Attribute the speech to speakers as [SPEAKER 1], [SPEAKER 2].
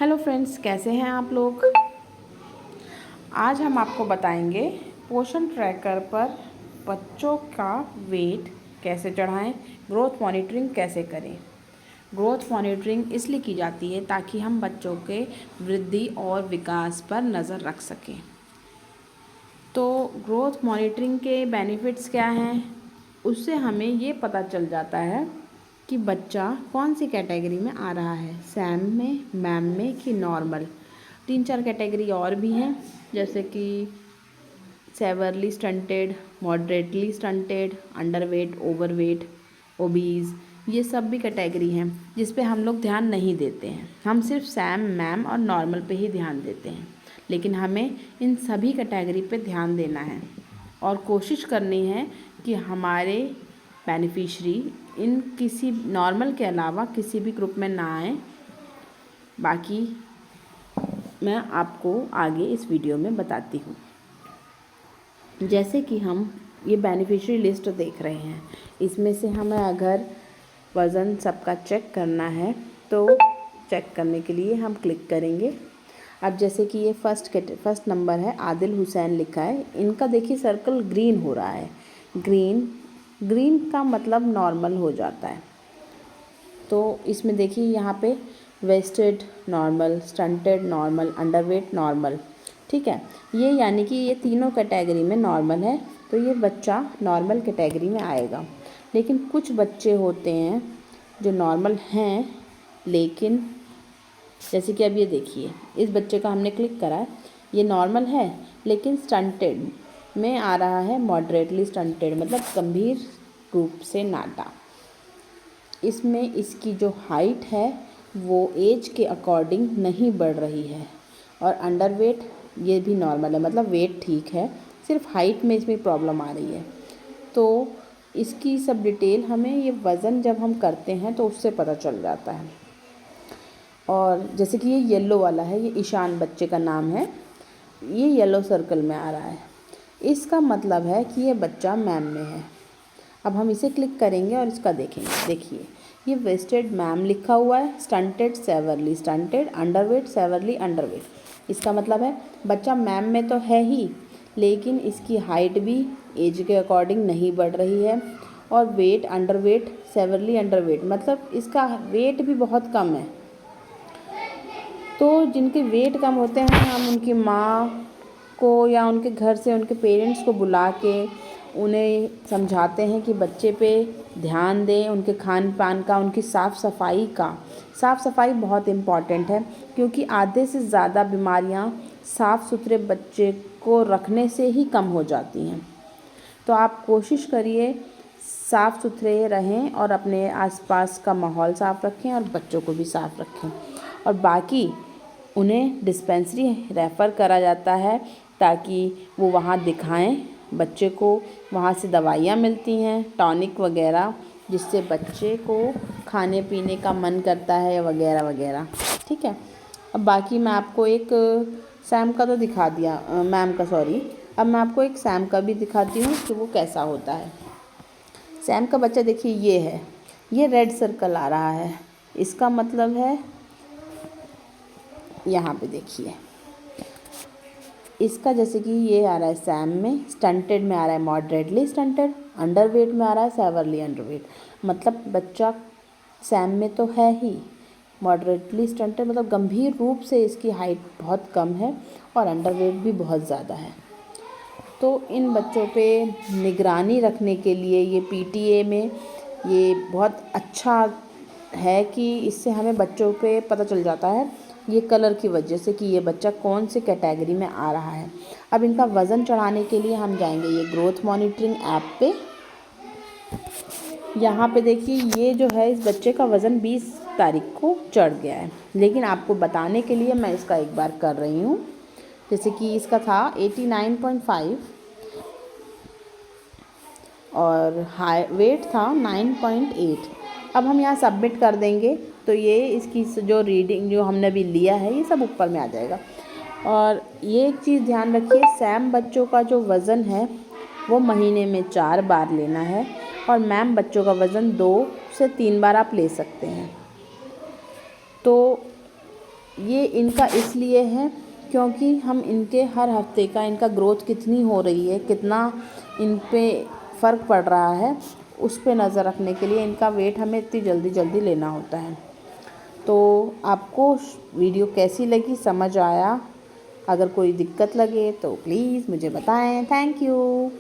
[SPEAKER 1] Hello friends, कैसे हैं आप लोग। आज हम आपको बताएंगे पोषण ट्रैकर पर बच्चों का वेट कैसे चढ़ाएं, ग्रोथ मॉनिटरिंग कैसे करें। ग्रोथ मॉनिटरिंग इसलिए की जाती है ताकि हम बच्चों के वृद्धि और विकास पर नज़र रख सकें। तो ग्रोथ मॉनिटरिंग के बेनिफिट्स क्या हैं, उससे हमें ये पता चल जाता है कि बच्चा कौन सी कैटेगरी में आ रहा है, सैम में, मैम में कि नॉर्मल। 3-4 कैटेगरी और भी हैं, जैसे कि severally stunted, moderately stunted, underweight, overweight, obese. ये सब भी कैटेगरी हैं जिस पे हम लोग ध्यान नहीं देते हैं। हम सिर्फ सैम, मैम और नॉर्मल पे ही ध्यान देते हैं, लेकिन हमें इन सभी कैटेगरी पे ध्यान देना है और कोशिश करनी है कि हमारे बेनिफिशरी इन किसी नॉर्मल के अलावा किसी भी ग्रुप में ना आए। बाकी मैं आपको आगे इस वीडियो में बताती हूँ। जैसे कि हम ये बेनिफिशरी लिस्ट देख रहे हैं, इसमें से हमें अगर वज़न सबका चेक करना है तो चेक करने के लिए हम क्लिक करेंगे। अब जैसे कि ये फर्स्ट नंबर है, आदिल हुसैन लिखा है। इनका देखिए सर्कल ग्रीन हो रहा है। ग्रीन का मतलब नॉर्मल हो जाता है। तो इसमें देखिए यहाँ पे wasted normal, stunted normal, underweight normal, ठीक है। ये यानी कि ये तीनों कैटेगरी में नॉर्मल है, तो ये बच्चा नॉर्मल कैटेगरी में आएगा। लेकिन कुछ बच्चे होते हैं जो नॉर्मल हैं, लेकिन जैसे कि अब ये देखिए, इस बच्चे का हमने क्लिक करा है, ये नॉर्मल है लेकिन स्टंटेड में आ रहा है, मॉडरेटली स्टंटेड मतलब गंभीर रूप से नाटा। इसमें इसकी जो हाइट है वो एज के अकॉर्डिंग नहीं बढ़ रही है, और अंडरवेट ये भी नॉर्मल है, मतलब वेट ठीक है, सिर्फ हाइट में इसमें प्रॉब्लम आ रही है। तो इसकी सब डिटेल हमें ये वज़न जब हम करते हैं तो उससे पता चल जाता है। और जैसे कि ये येलो वाला है, ये ईशान बच्चे का नाम है, ये येलो सर्कल में आ रहा है, इसका मतलब है कि ये बच्चा मैम में है। अब हम इसे क्लिक करेंगे और इसका देखेंगे। देखिए ये वेस्टेड मैम लिखा हुआ है, stunted severally stunted, underweight severally underweight. इसका मतलब है बच्चा मैम में तो है ही, लेकिन इसकी हाइट भी एज के अकॉर्डिंग नहीं बढ़ रही है, और वेट अंडरवेट सेवरली अंडरवेट मतलब इसका वेट भी बहुत कम है। तो जिनके वेट कम होते हैं, हम उनकी माँ को या उनके घर से उनके पेरेंट्स को बुला के उन्हें समझाते हैं कि बच्चे पे ध्यान दें, उनके खान पान का, उनकी साफ़ सफाई बहुत इम्पॉर्टेंट है, क्योंकि आधे से ज़्यादा बीमारियां साफ़ सुथरे बच्चे को रखने से ही कम हो जाती हैं। तो आप कोशिश करिए साफ़ सुथरे रहें और अपने आसपास का माहौल साफ़ रखें और बच्चों को भी साफ़ रखें। और बाकी उन्हें डिस्पेंसरी रेफ़र करा जाता है ताकि वो वहाँ दिखाएं बच्चे को। वहाँ से दवाइयाँ मिलती हैं, टॉनिक वगैरह, जिससे बच्चे को खाने पीने का मन करता है वगैरह वगैरह, ठीक है। अब बाकी मैं आपको एक सैम का तो दिखा दिया, मैम का सॉरी। अब मैं आपको एक सैम का भी दिखाती हूँ कि वो कैसा होता है। सैम का बच्चा देखिए ये है, ये रेड सर्कल आ रहा है, इसका मतलब है यहाँ पे देखिए, इसका जैसे कि ये आ रहा है सैम में, स्टंटेड में आ रहा है मॉडरेटली स्टंटेड, अंडरवेट में आ रहा है सेवरली अंडरवेट। मतलब बच्चा सैम में तो है ही, मॉडरेटली स्टंटेड मतलब गंभीर रूप से इसकी हाइट बहुत कम है, और अंडरवेट भी बहुत ज़्यादा है। तो इन बच्चों पे निगरानी रखने के लिए ये पीटीए में ये बहुत अच्छा है कि इससे हमें बच्चों पे पता चल जाता है ये कलर की वजह से कि ये बच्चा कौन से कैटेगरी में आ रहा है। अब इनका वज़न चढ़ाने के लिए हम जाएंगे ये ग्रोथ मॉनिटरिंग ऐप पे। यहाँ पे देखिए ये जो है, इस बच्चे का वज़न 20 तारीख को चढ़ गया है, लेकिन आपको बताने के लिए मैं इसका एक बार कर रही हूँ। जैसे कि इसका था 89.5 और हाई वेट था 9.8। अब हम यहाँ सबमिट कर देंगे तो ये इसकी जो रीडिंग जो हमने अभी लिया है ये सब ऊपर में आ जाएगा। और ये एक चीज़ ध्यान रखिए, सैम बच्चों का जो वज़न है वो महीने में 4 बार लेना है, और मैम बच्चों का वज़न 2 से 3 बार आप ले सकते हैं। तो ये इनका इसलिए है क्योंकि हम इनके हर हफ्ते का इनका ग्रोथ कितनी हो रही है, कितना इन पे फ़र्क पड़ रहा है, उस पे नज़र रखने के लिए इनका वेट हमें इतनी जल्दी जल्दी लेना होता है। तो आपको वीडियो कैसी लगी, समझ आया? अगर कोई दिक्कत लगे तो प्लीज़ मुझे बताएं। Thank you.